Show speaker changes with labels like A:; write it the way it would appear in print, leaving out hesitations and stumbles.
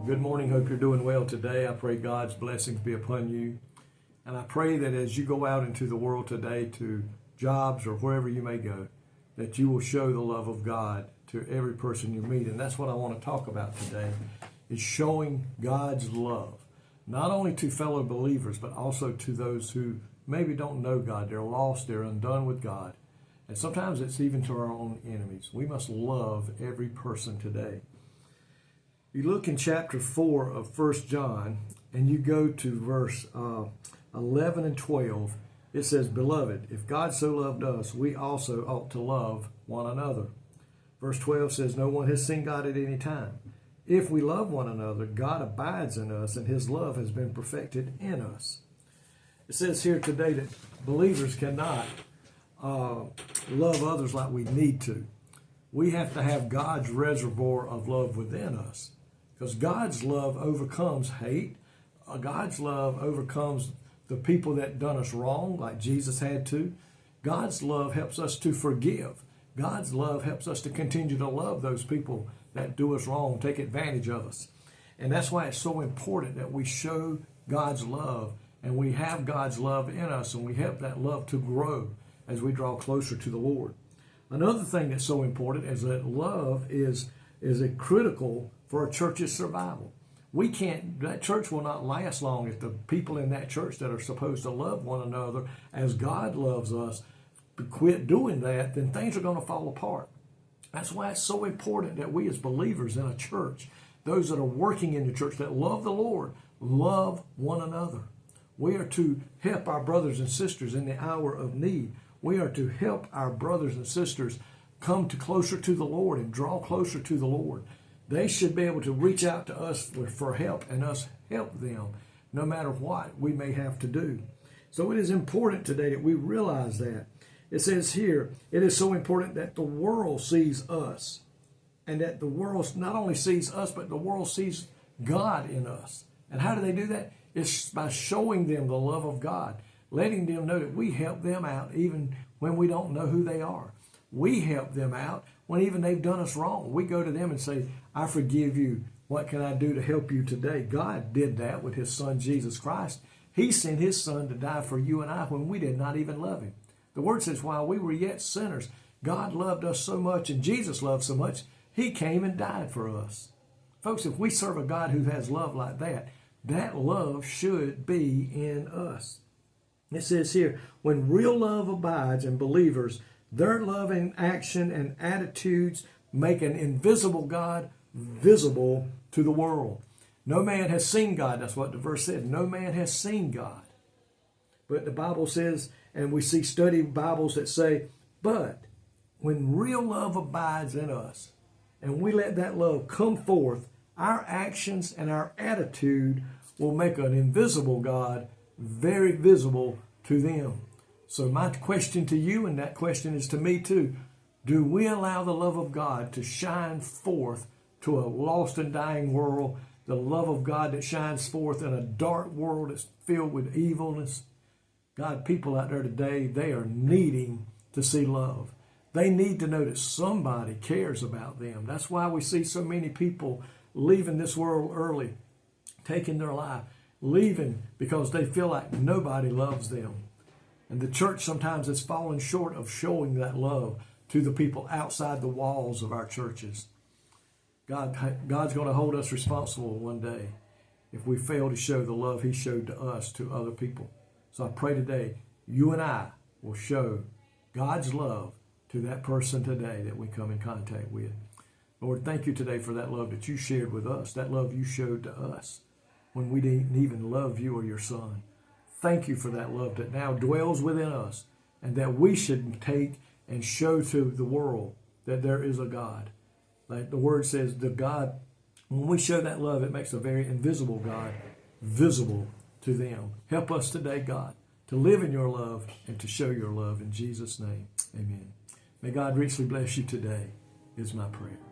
A: Good morning. Hope you're doing well today. I pray God's blessings be upon you. And I pray that as you go out into the world today to jobs or wherever you may go, that you will show the love of God to every person you meet. And that's what I want to talk about today, is showing God's love, not only to fellow believers, but also to those who maybe don't know God. They're lost, they're undone with God. And sometimes it's even to our own enemies. We must love every person today. You look in chapter 4 of 1 John, and you go to verse 11 and 12. It says, "Beloved, if God so loved us, we also ought to love one another." Verse 12 says, "No one has seen God at any time. If we love one another, God abides in us, and his love has been perfected in us." It says here today that believers cannot love others like we need to. We have to have God's reservoir of love within us, because God's love overcomes hate. God's love overcomes the people that done us wrong, like Jesus had to. God's love helps us to forgive. God's love helps us to continue to love those people that do us wrong, take advantage of us. And that's why it's so important that we show God's love, and we have God's love in us, and we help that love to grow as we draw closer to the Lord. Another thing that's so important is that love is a critical for a church's survival. That church will not last long if the people in that church that are supposed to love one another as God loves us quit doing that, then things are going to fall apart. That's why it's so important that we as believers in a church, those that are working in the church that love the Lord, love one another. We are to help our brothers and sisters in the hour of need. We are to help our brothers and sisters come closer to the Lord and draw closer to the Lord. They should be able to reach out to us for help, and us help them no matter what we may have to do. So it is important today that we realize that. It says here, it is so important that the world sees us, and that the world not only sees us, but the world sees God in us. And how do they do that? It's by showing them the love of God, letting them know that we help them out even when we don't know who they are. We help them out when even they've done us wrong. We go to them and say, "I forgive you. What can I do to help you today?" God did that with his son, Jesus Christ. He sent his son to die for you and I when we did not even love him. The word says, while we were yet sinners, God loved us so much, and Jesus loved so much, he came and died for us. Folks, if we serve a God who has love like that, that love should be in us. It says here, when real love abides in believers, their love and action and attitudes make an invisible God visible to the world. No man has seen God. That's what the verse said. No man has seen God. But the Bible says, and we see study Bibles that say, but when real love abides in us, and we let that love come forth, our actions and our attitude will make an invisible God very visible to them. So my question to you, and that question is to me too, do we allow the love of God to shine forth to a lost and dying world, the love of God that shines forth in a dark world that's filled with evilness? God, people out there today, they are needing to see love. They need to know that somebody cares about them. That's why we see so many people leaving this world early, taking their life, leaving because they feel like nobody loves them. And the church sometimes has fallen short of showing that love to the people outside the walls of our churches. God's going to hold us responsible one day if we fail to show the love he showed to us to other people. So I pray today, you and I will show God's love to that person today that we come in contact with. Lord, thank you today for that love that you shared with us, that love you showed to us when we didn't even love you or your son. Thank you for that love that now dwells within us, and that we should take and show to the world that there is a God. Like the word says, the God, when we show that love, it makes a very invisible God visible to them. Help us today, God, to live in your love and to show your love. In Jesus' name, amen. May God richly bless you today, is my prayer.